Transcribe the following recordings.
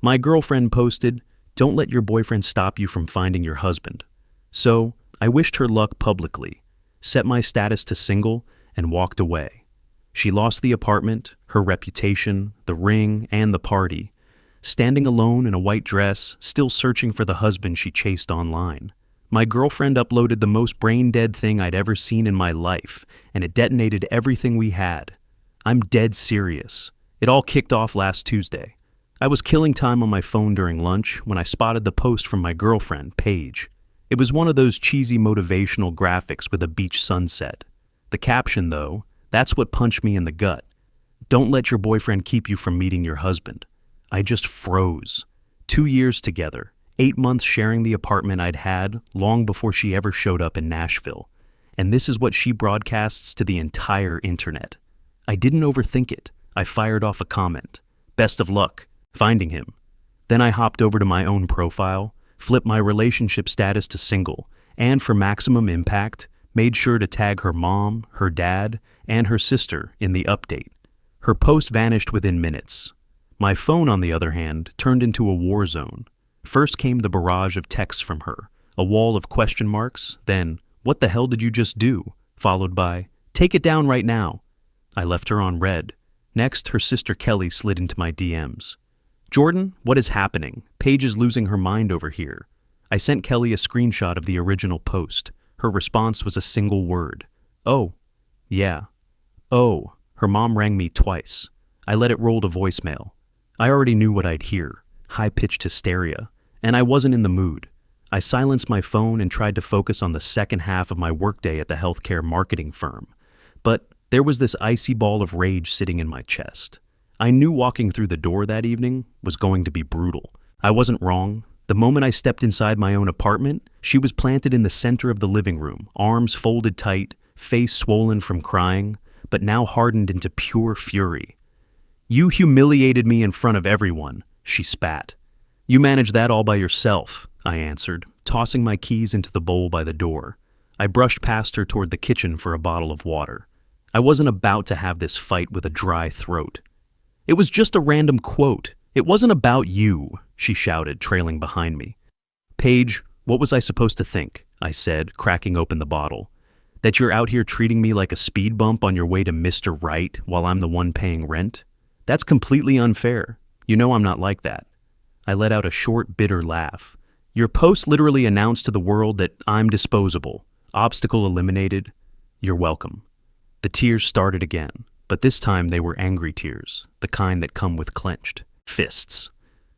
My girlfriend posted, "Don't let your boyfriend stop you from finding your husband." So, I wished her luck publicly, set my status to single, and walked away. She lost the apartment, her reputation, the ring, and the party, standing alone in a white dress, still searching for the husband she chased online. My girlfriend uploaded the most brain-dead thing I'd ever seen in my life, and it detonated everything we had. I'm dead serious. It all kicked off last Tuesday. I was killing time on my phone during lunch when I spotted the post from my girlfriend, Paige. It was one of those cheesy motivational graphics with a beach sunset. The caption, though, that's what punched me in the gut. "Don't let your boyfriend keep you from meeting your husband." I just froze. 2 years together, 8 months sharing the apartment I'd had long before she ever showed up in Nashville. And this is what she broadcasts to the entire internet. I didn't overthink it. I fired off a comment. "Best of luck finding him." Then I hopped over to my own profile, flipped my relationship status to single, and for maximum impact, made sure to tag her mom, her dad, and her sister in the update. Her post vanished within minutes. My phone, on the other hand, turned into a war zone. First came the barrage of texts from her, a wall of question marks, then, "What the hell did you just do?" followed by, "Take it down right now." I left her on red. Next, her sister Kelly slid into my DMs. "Jordan, what is happening? Paige is losing her mind over here." I sent Kelly a screenshot of the original post. Her response was a single word. "Oh, yeah. Oh." Her mom rang me twice. I let it roll to voicemail. I already knew what I'd hear, high-pitched hysteria, and I wasn't in the mood. I silenced my phone and tried to focus on the second half of my workday at the healthcare marketing firm. But there was this icy ball of rage sitting in my chest. I knew walking through the door that evening was going to be brutal. I wasn't wrong. The moment I stepped inside my own apartment, she was planted in the center of the living room, arms folded tight, face swollen from crying, but now hardened into pure fury. "You humiliated me in front of everyone," she spat. "You managed that all by yourself," I answered, tossing my keys into the bowl by the door. I brushed past her toward the kitchen for a bottle of water. I wasn't about to have this fight with a dry throat. "It was just a random quote. It wasn't about you," she shouted, trailing behind me. "Paige, what was I supposed to think?" I said, cracking open the bottle. "That you're out here treating me like a speed bump on your way to Mr. Right while I'm the one paying rent? That's completely unfair. You know I'm not like that." I let out a short, bitter laugh. "Your post literally announced to the world that I'm disposable. Obstacle eliminated. You're welcome." The tears started again, but this time they were angry tears, the kind that come with clenched fists.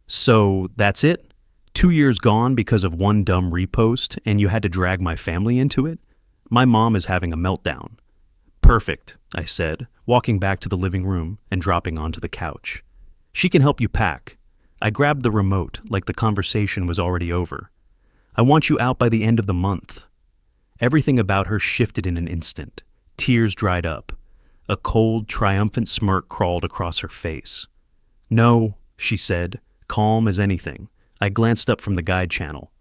"So that's it? 2 years gone because of one dumb repost, and you had to drag my family into it? My mom is having a meltdown." "Perfect," I said, walking back to the living room and dropping onto the couch. "She can help you pack." I grabbed the remote like the conversation was already over. "I want you out by the end of the month." Everything about her shifted in an instant. Tears dried up. A cold, triumphant smirk crawled across her face. "No," she said, calm as anything. I glanced up from the guide channel.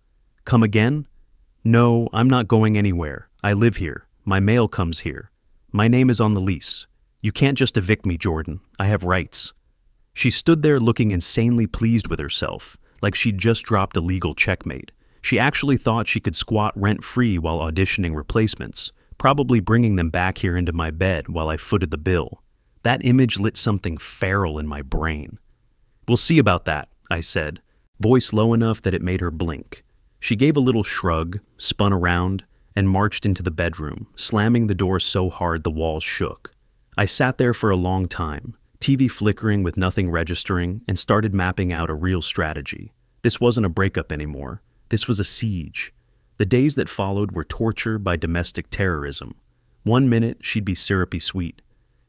"Come again?" "No, I'm not going anywhere. I live here. My mail comes here. My name is on the lease. You can't just evict me, Jordan. I have rights." She stood there looking insanely pleased with herself, like she'd just dropped a legal checkmate. She actually thought she could squat rent-free while auditioning replacements, probably bringing them back here into my bed while I footed the bill. That image lit something feral in my brain. "We'll see about that," I said, voice low enough that it made her blink. She gave a little shrug, spun around, and marched into the bedroom, slamming the door so hard the walls shook. I sat there for a long time, TV flickering with nothing registering, and started mapping out a real strategy. This wasn't a breakup anymore. This was a siege. The days that followed were torture by domestic terrorism. 1 minute, she'd be syrupy sweet.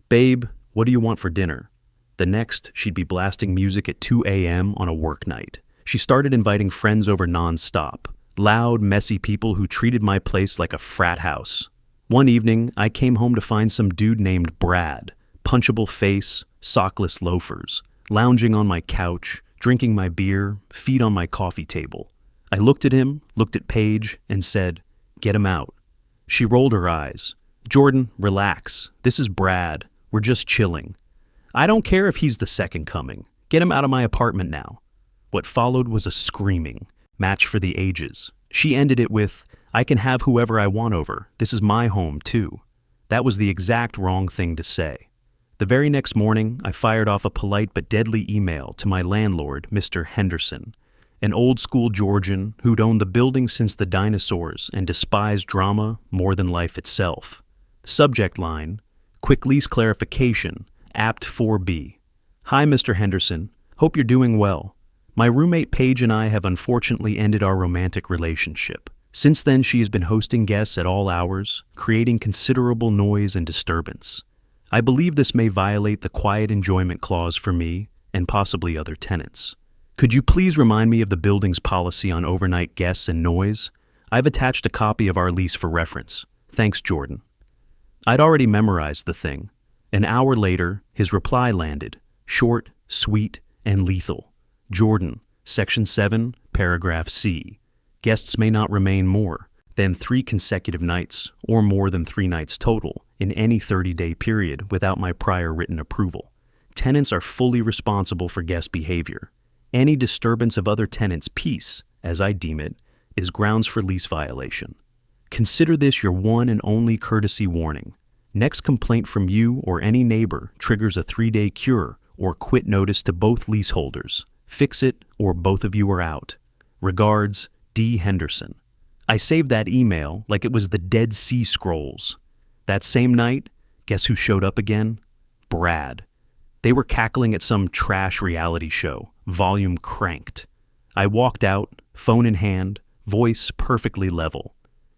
"Babe, what do you want for dinner?" The next, she'd be blasting music at 2 a.m. on a work night. She started inviting friends over non-stop. Loud, messy people who treated my place like a frat house. One evening, I came home to find some dude named Brad, punchable face, sockless loafers, lounging on my couch, drinking my beer, feet on my coffee table. I looked at him, looked at Paige, and said, "Get him out." She rolled her eyes. "Jordan, relax. This is Brad. We're just chilling." "I don't care if he's the second coming. Get him out of my apartment now." What followed was a screaming match for the ages. She ended it with, "I can have whoever I want over. This is my home, too." That was the exact wrong thing to say. The very next morning, I fired off a polite but deadly email to my landlord, Mr. Henderson, an old-school Georgian who'd owned the building since the dinosaurs and despised drama more than life itself. Subject line, "Quick lease clarification, apt 4B. Hi, Mr. Henderson. Hope you're doing well. My roommate Paige and I have unfortunately ended our romantic relationship. Since then, she has been hosting guests at all hours, creating considerable noise and disturbance. I believe this may violate the quiet enjoyment clause for me and possibly other tenants. Could you please remind me of the building's policy on overnight guests and noise? I've attached a copy of our lease for reference. Thanks, Jordan." I'd already memorized the thing. An hour later, his reply landed, short, sweet, and lethal. "Jordan, Section 7, Paragraph C. Guests may not remain more than 3 consecutive nights or more than 3 nights total in any 30-day period without my prior written approval. Tenants are fully responsible for guest behavior. Any disturbance of other tenants' peace, as I deem it, is grounds for lease violation. Consider this your one and only courtesy warning. Next complaint from you or any neighbor triggers a 3-day cure or quit notice to both leaseholders. Fix it or both of you are out. Regards, D. Henderson." I saved that email like it was the Dead Sea Scrolls. That same night, guess who showed up again? Brad. They were cackling at some trash reality show, volume cranked. I walked out, phone in hand, voice perfectly level.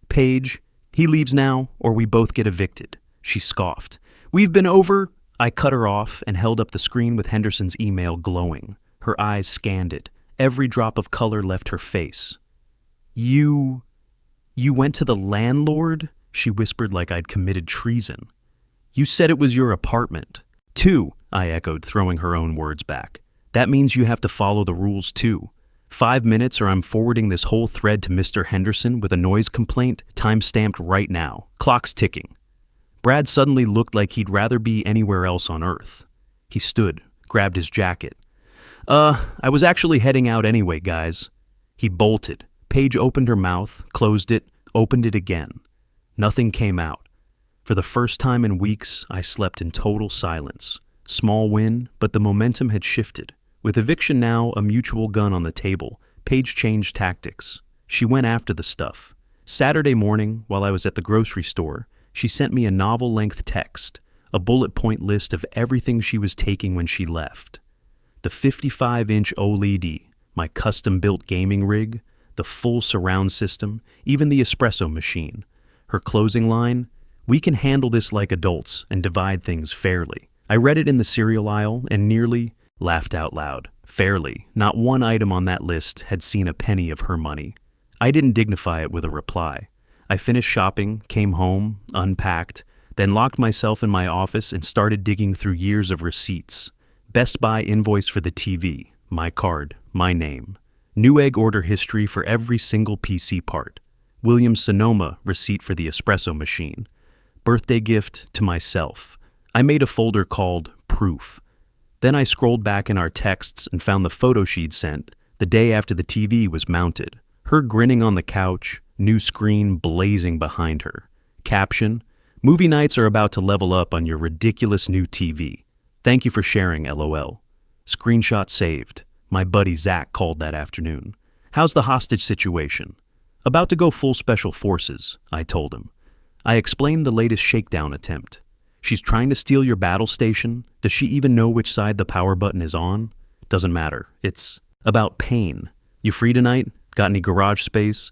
"Paige, he leaves now or we both get evicted." She scoffed. "We've been over." I cut her off and held up the screen with Henderson's email glowing. Her eyes scanned it. Every drop of color left her face. You went to the landlord?" She whispered like I'd committed treason. "You said it was your apartment." "Two," I echoed, throwing her own words back. "That means you have to follow the rules too. 5 minutes or I'm forwarding this whole thread to Mr. Henderson with a noise complaint, time-stamped right now. Clock's ticking." Brad suddenly looked like he'd rather be anywhere else on Earth. He stood, grabbed his jacket. I was actually heading out anyway, guys." He bolted. Paige opened her mouth, closed it, opened it again. Nothing came out. For the first time in weeks, I slept in total silence. Small win, but the momentum had shifted. With eviction now a mutual gun on the table, Paige changed tactics. She went after the stuff. Saturday morning, while I was at the grocery store, she sent me a novel-length text, a bullet point list of everything she was taking when she left. The 55-inch OLED, my custom-built gaming rig, the full surround system, even the espresso machine. Her closing line, "We can handle this like adults and divide things fairly." I read it in the cereal aisle and nearly laughed out loud. Fairly, not one item on that list had seen a penny of her money. I didn't dignify it with a reply. I finished shopping, came home, unpacked, then locked myself in my office and started digging through years of receipts. Best Buy invoice for the TV, my card, my name. Newegg order history for every single PC part. Williams-Sonoma receipt for the espresso machine. Birthday gift to myself. I made a folder called Proof. Then I scrolled back in our texts and found the photo she'd sent the day after the TV was mounted. Her grinning on the couch, new screen blazing behind her. Caption, "Movie nights are about to level up on your ridiculous new TV. Thank you for sharing, LOL." Screenshot saved. My buddy Zach called that afternoon. "How's the hostage situation?" "About to go full special forces," I told him. I explained the latest shakedown attempt. "She's trying to steal your battle station. Does she even know which side the power button is on?" "Doesn't matter. It's about pain. You free tonight? Got any garage space?"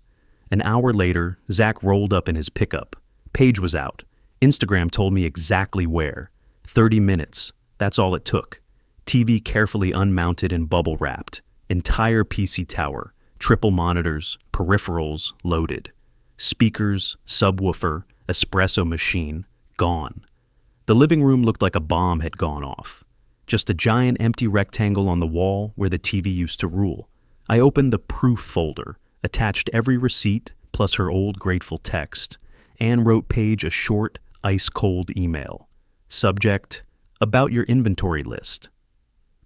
An hour later, Zach rolled up in his pickup. Paige was out. Instagram told me exactly where. 30 minutes. That's all it took. TV carefully unmounted and bubble wrapped. Entire PC tower. Triple monitors. Peripherals loaded. Speakers, subwoofer, espresso machine, gone. The living room looked like a bomb had gone off. Just a giant empty rectangle on the wall where the TV used to rule. I opened the proof folder, attached every receipt plus her old grateful text, and wrote Paige a short, ice-cold email. Subject, about your inventory list.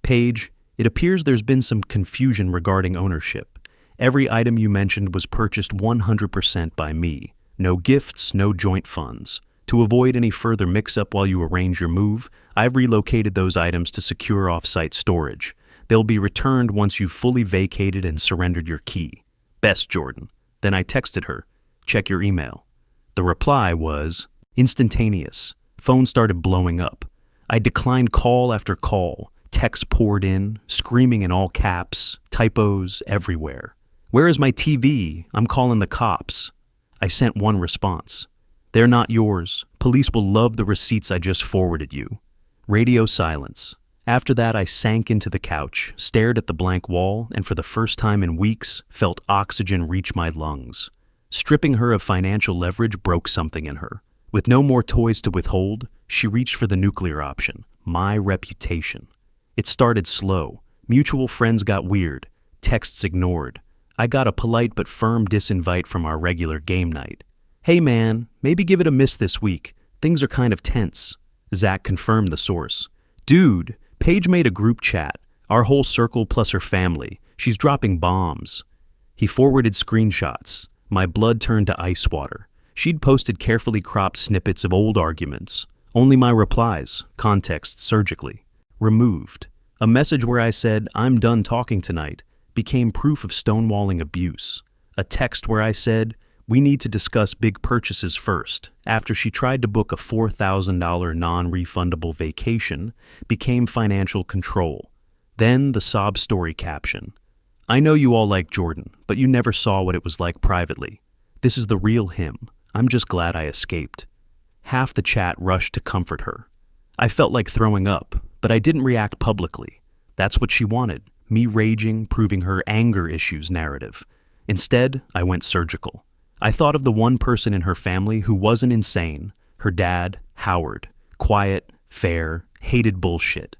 Paige, It appears there's been some confusion regarding ownership. Every item you mentioned was purchased 100% by me. No gifts, no joint funds. To avoid any further mix-up while you arrange your move, I've relocated those items to secure off-site storage. They'll be returned once you've fully vacated and surrendered your key. Best, Jordan. Then I texted her, check your email. The reply was instantaneous. Phone started blowing up. I declined call after call. Texts poured in, screaming in all caps, typos everywhere. Where is my TV? I'm calling the cops. I sent one response. They're not yours. Police will love the receipts I just forwarded you. Radio silence. After that, I sank into the couch, stared at the blank wall, and for the first time in weeks, felt oxygen reach my lungs. Stripping her of financial leverage broke something in her. With no more toys to withhold, she reached for the nuclear option, my reputation. It started slow. Mutual friends got weird. Texts ignored. I got a polite but firm disinvite from our regular game night. Hey man, maybe give it a miss this week. Things are kind of tense. Zach confirmed the source. Dude, Paige made a group chat. Our whole circle plus her family. She's dropping bombs. He forwarded screenshots. My blood turned to ice water. She'd posted carefully cropped snippets of old arguments. Only my replies, context surgically. Removed. A message where I said, I'm done talking tonight, became proof of stonewalling abuse. A text where I said, we need to discuss big purchases first, after she tried to book a $4,000 non-refundable vacation, became financial control. Then the sob story caption. I know you all like Jordan, but you never saw what it was like privately. This is the real him. I'm just glad I escaped. Half the chat rushed to comfort her. I felt like throwing up, but I didn't react publicly. That's what she wanted, me raging, proving her anger issues narrative. Instead, I went surgical. I thought of the one person in her family who wasn't insane, her dad, Howard. Quiet, fair, hated bullshit.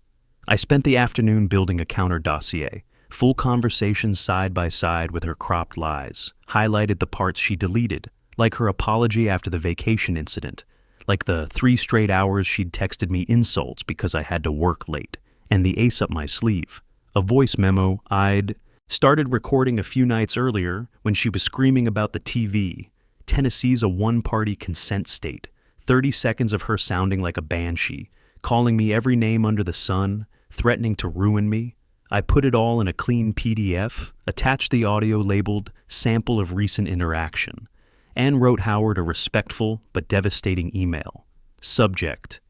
I spent the afternoon building a counter dossier, full conversations side by side with her cropped lies, highlighted the parts she deleted, like her apology after the vacation incident, like the 3 straight hours she'd texted me insults because I had to work late, and the ace up my sleeve, a voice memo I'd started recording a few nights earlier when she was screaming about the TV. Tennessee's a one-party consent state. 30 seconds of her sounding like a banshee, calling me every name under the sun, threatening to ruin me. I put it all in a clean PDF, attached the audio labeled Sample of Recent Interaction, and wrote Howard a respectful but devastating email. Subject: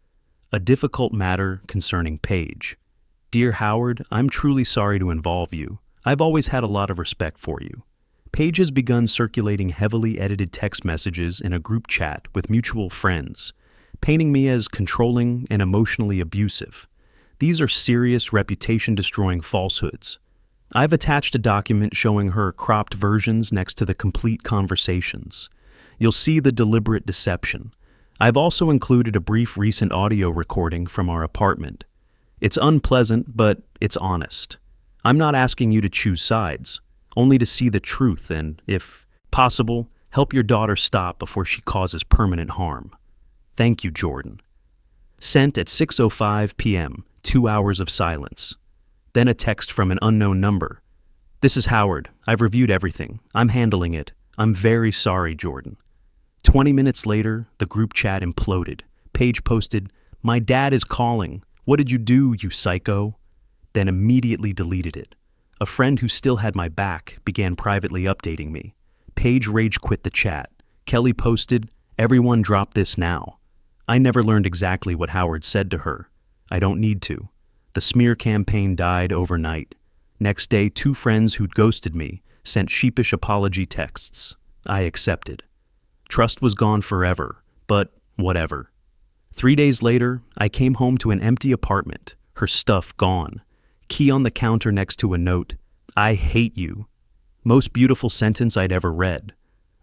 A difficult matter concerning Paige. Dear Howard, I'm truly sorry to involve you. I've always had a lot of respect for you. Paige has begun circulating heavily edited text messages in a group chat with mutual friends, painting me as controlling and emotionally abusive. These are serious reputation-destroying falsehoods. I've attached a document showing her cropped versions next to the complete conversations. You'll see the deliberate deception. I've also included a brief recent audio recording from our apartment. It's unpleasant, but it's honest. I'm not asking you to choose sides, only to see the truth and, if possible, help your daughter stop before she causes permanent harm. Thank you, Jordan. Sent at 6:05 p.m., 2 hours of silence. Then a text from an unknown number. This is Howard. I've reviewed everything. I'm handling it. I'm very sorry, Jordan. 20 minutes later, the group chat imploded. Paige posted, My dad is calling. What did you do, you psycho? Then immediately deleted it. A friend who still had my back began privately updating me. Paige rage quit the chat. Kelly posted, Everyone drop this now. I never learned exactly what Howard said to her. I don't need to. The smear campaign died overnight. Next day, 2 friends who'd ghosted me sent sheepish apology texts. I accepted. Trust was gone forever, but whatever. 3 days later, I came home to an empty apartment, her stuff gone. Key on the counter next to a note, I hate you. Most beautiful sentence I'd ever read.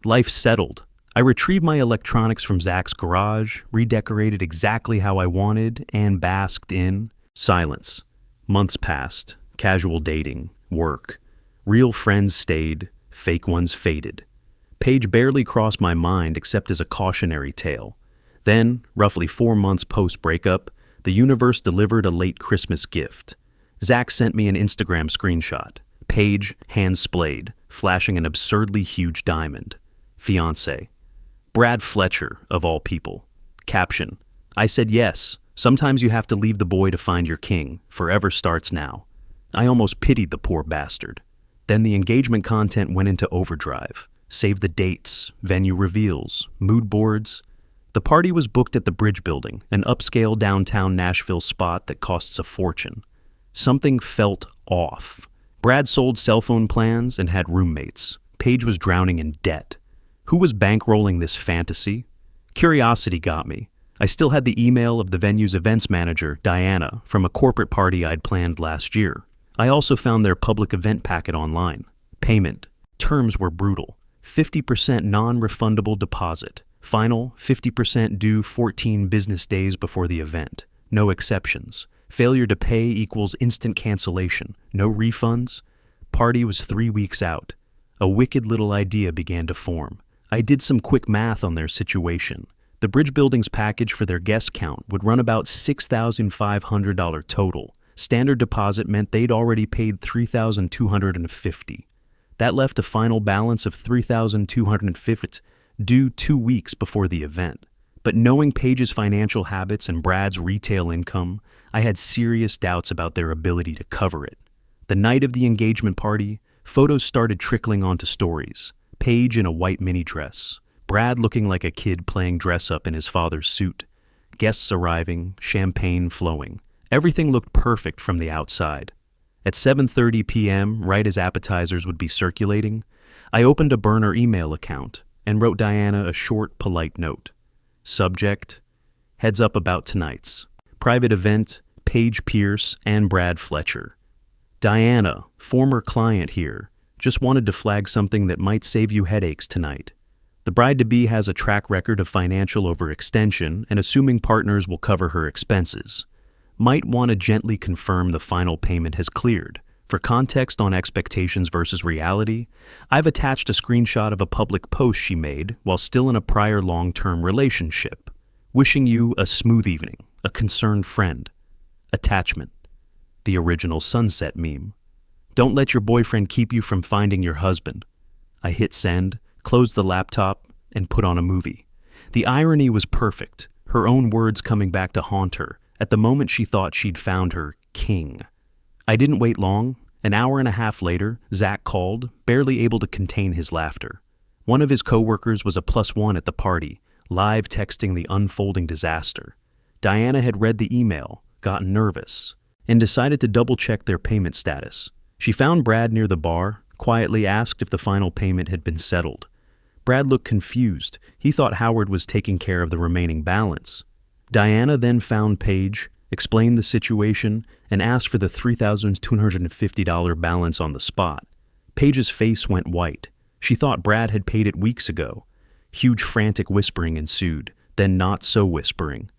Life settled. I retrieved my electronics from Zach's garage, redecorated exactly how I wanted, and basked in silence. Months passed. Casual dating, work. Real friends stayed, fake ones faded. Paige barely crossed my mind except as a cautionary tale. Then, roughly 4 months post-breakup, the universe delivered a late Christmas gift. Zach sent me an Instagram screenshot. Paige, hands splayed, flashing an absurdly huge diamond. Fiancé. Brad Fletcher, of all people. Caption. I said yes. Sometimes you have to leave the boy to find your king. Forever starts now. I almost pitied the poor bastard. Then the engagement content went into overdrive. Save the dates, venue reveals, mood boards. The party was booked at the Bridge Building, an upscale downtown Nashville spot that costs a fortune. Something felt off. Brad sold cell phone plans and had roommates. Paige was drowning in debt. Who was bankrolling this fantasy? Curiosity got me. I still had the email of the venue's events manager, Diana, from a corporate party I'd planned last year. I also found their public event packet online. Payment. Terms were brutal. 50% non-refundable deposit. Final, 50% due 14 business days before the event. No exceptions. Failure to pay equals instant cancellation. No refunds. Party was 3 weeks out. A wicked little idea began to form. I did some quick math on their situation. The Bridge Building's package for their guest count would run about $6,500 total. Standard deposit meant they'd already paid $3,250. That left a final balance of $3,250 due 2 weeks before the event. But knowing Paige's financial habits and Brad's retail income, I had serious doubts about their ability to cover it. The night of the engagement party, photos started trickling onto stories. Paige in a white mini dress. Brad looking like a kid playing dress-up in his father's suit. Guests arriving, champagne flowing. Everything looked perfect from the outside. At 7:30 p.m., right as appetizers would be circulating, I opened a burner email account and wrote Diana a short, polite note. Subject, heads up about tonight's. Private event, Paige Pierce and Brad Fletcher. Diana, former client here, just wanted to flag something that might save you headaches tonight. The bride-to-be has a track record of financial overextension and assuming partners will cover her expenses. Might want to gently confirm the final payment has cleared. For context on expectations versus reality, I've attached a screenshot of a public post she made while still in a prior long-term relationship. Wishing you a smooth evening, a concerned friend. Attachment. The original sunset meme. Don't let your boyfriend keep you from finding your husband. I hit send, closed the laptop, and put on a movie. The irony was perfect, her own words coming back to haunt her at the moment she thought she'd found her king. I didn't wait long. An hour and a half later, Zach called, barely able to contain his laughter. One of his coworkers was a +1 at the party, live texting the unfolding disaster. Diana had read the email, gotten nervous, and decided to double-check their payment status. She found Brad near the bar, quietly asked if the final payment had been settled. Brad looked confused. He thought Howard was taking care of the remaining balance. Diana then found Paige, explained the situation, and asked for the $3,250 balance on the spot. Paige's face went white. She thought Brad had paid it weeks ago. Huge frantic whispering ensued, then not so whispering.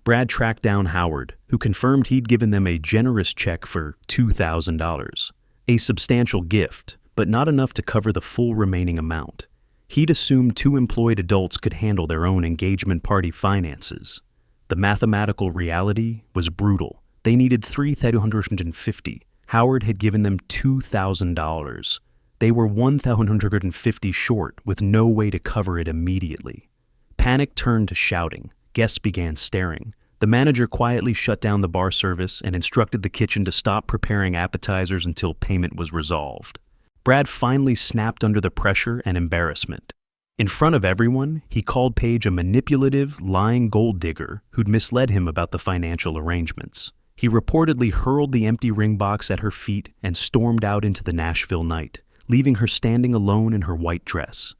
Brad tracked down Howard, who confirmed he'd given them a generous check for $2,000. A substantial gift, but not enough to cover the full remaining amount. He'd assumed 2 employed adults could handle their own engagement party finances. The mathematical reality was brutal. They needed $3,250. Howard had given them $2,000. They were $1,150 short, with no way to cover it immediately. Panic turned to shouting. Guests began staring. The manager quietly shut down the bar service and instructed the kitchen to stop preparing appetizers until payment was resolved. Brad finally snapped under the pressure and embarrassment. In front of everyone, he called Paige a manipulative, lying gold digger who'd misled him about the financial arrangements. He reportedly hurled the empty ring box at her feet and stormed out into the Nashville night, leaving her standing alone in her white dress.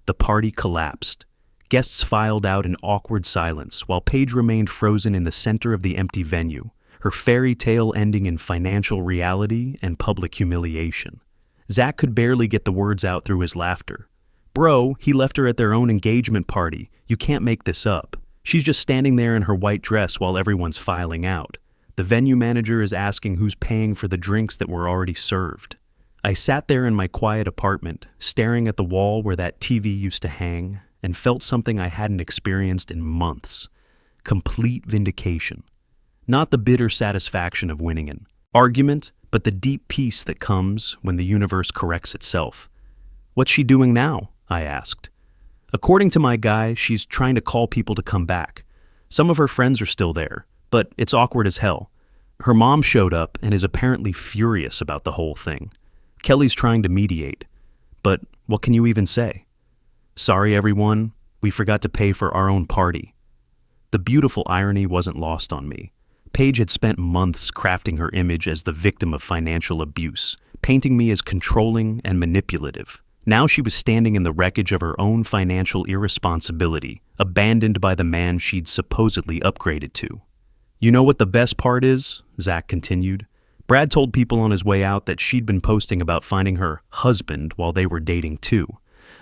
The party collapsed. Guests filed out in awkward silence while Paige remained frozen in the center of the empty venue, her fairy tale ending in financial reality and public humiliation. Zach could barely get the words out through his laughter. Bro, he left her at their own engagement party. You can't make this up. She's just standing there in her white dress while everyone's filing out. The venue manager is asking who's paying for the drinks that were already served. I sat there in my quiet apartment, staring at the wall where that TV used to hang, and felt something I hadn't experienced in months. Complete vindication. Not the bitter satisfaction of winning an argument, but the deep peace that comes when the universe corrects itself. "What's she doing now?" I asked. "According to my guy, she's trying to call people to come back. Some of her friends are still there, but it's awkward as hell. Her mom showed up and is apparently furious about the whole thing. Kelly's trying to mediate. But what can you even say? Sorry, everyone, we forgot to pay for our own party." The beautiful irony wasn't lost on me. Paige had spent months crafting her image as the victim of financial abuse, painting me as controlling and manipulative. Now she was standing in the wreckage of her own financial irresponsibility, abandoned by the man she'd supposedly upgraded to. "You know what the best part is?" Zach continued. "Brad told people on his way out that she'd been posting about finding her husband while they were dating too.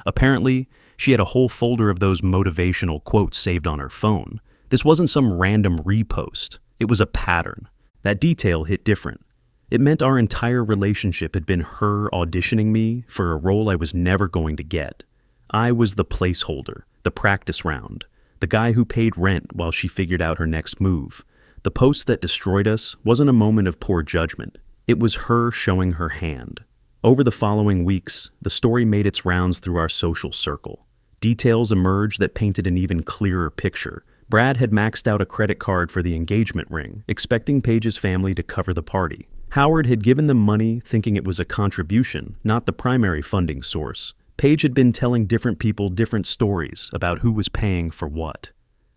Apparently, she had a whole folder of those motivational quotes saved on her phone. This wasn't some random repost. It was a pattern. That detail hit different. It meant our entire relationship had been her auditioning me for a role I was never going to get. I was the placeholder, the practice round, the guy who paid rent while she figured out her next move. The post that destroyed us wasn't a moment of poor judgment. It was her showing her hand. Over the following weeks, the story made its rounds through our social circle. Details emerged that painted an even clearer picture. Brad had maxed out a credit card for the engagement ring, expecting Paige's family to cover the party. Howard had given them money thinking it was a contribution, not the primary funding source. Paige had been telling different people different stories about who was paying for what.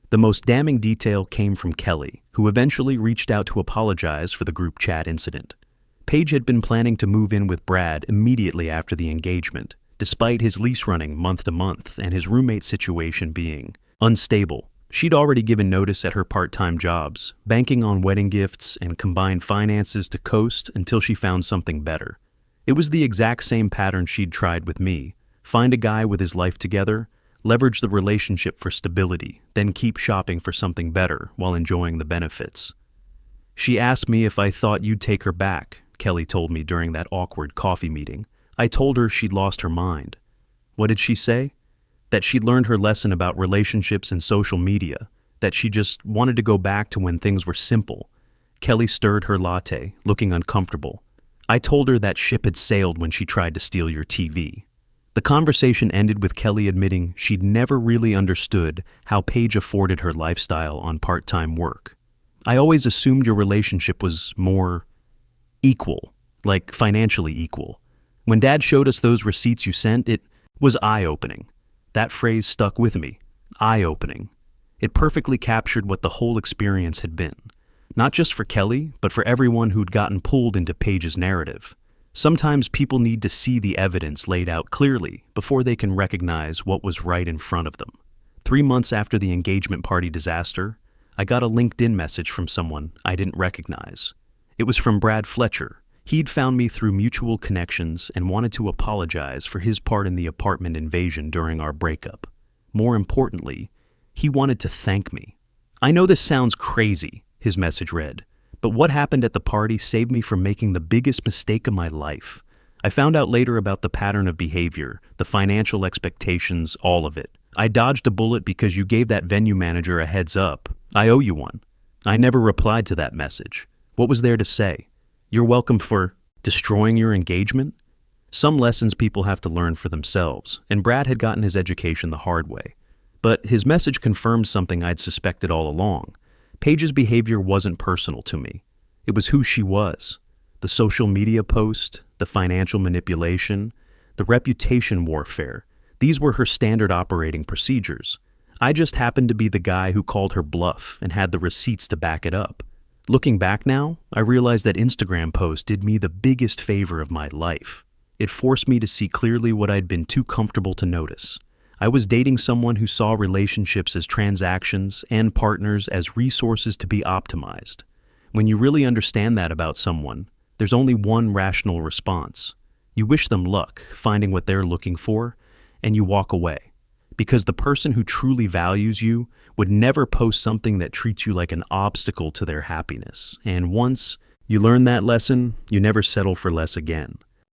The most damning detail came from Kelly, who eventually reached out to apologize for the group chat incident. Paige had been planning to move in with Brad immediately after the engagement, despite his lease running month to month and his roommate situation being unstable. She'd already given notice at her part-time jobs, banking on wedding gifts and combined finances to coast until she found something better. It was the exact same pattern she'd tried with me. Find a guy with his life together, leverage the relationship for stability, then keep shopping for something better while enjoying the benefits. "She asked me if I thought you'd take her back," Kelly told me during that awkward coffee meeting. I told her she'd lost her mind. What did she say? That she'd learned her lesson about relationships and social media, that she just wanted to go back to when things were simple. Kelly stirred her latte, looking uncomfortable. I told her that ship had sailed when she tried to steal your TV. The conversation ended with Kelly admitting she'd never really understood how Paige afforded her lifestyle on part-time work. "I always assumed your relationship was more equal, like financially equal. When Dad showed us those receipts you sent, it was eye-opening." That phrase stuck with me. Eye-opening. It perfectly captured what the whole experience had been. Not just for Kelly, but for everyone who'd gotten pulled into Paige's narrative. Sometimes people need to see the evidence laid out clearly before they can recognize what was right in front of them. 3 months after the engagement party disaster, I got a LinkedIn message from someone I didn't recognize. It was from Brad Fletcher. He'd found me through mutual connections and wanted to apologize for his part in the apartment invasion during our breakup. More importantly, he wanted to thank me. "I know this sounds crazy," his message read, "but what happened at the party saved me from making the biggest mistake of my life. I found out later about the pattern of behavior, the financial expectations, all of it. I dodged a bullet because you gave that venue manager a heads up. I owe you one." I never replied to that message. What was there to say? "You're welcome for destroying your engagement?" Some lessons people have to learn for themselves, and Brad had gotten his education the hard way. But his message confirmed something I'd suspected all along. Paige's behavior wasn't personal to me. It was who she was. The social media post, the financial manipulation, the reputation warfare, these were her standard operating procedures. I just happened to be the guy who called her bluff and had the receipts to back it up. Looking back now, I realize that Instagram post did me the biggest favor of my life. It forced me to see clearly what I'd been too comfortable to notice. I was dating someone who saw relationships as transactions and partners as resources to be optimized. When you really understand that about someone, there's only one rational response. You wish them luck finding what they're looking for, and you walk away. Because the person who truly values you would never post something that treats you like an obstacle to their happiness. And once you learn that lesson, you never settle for less again.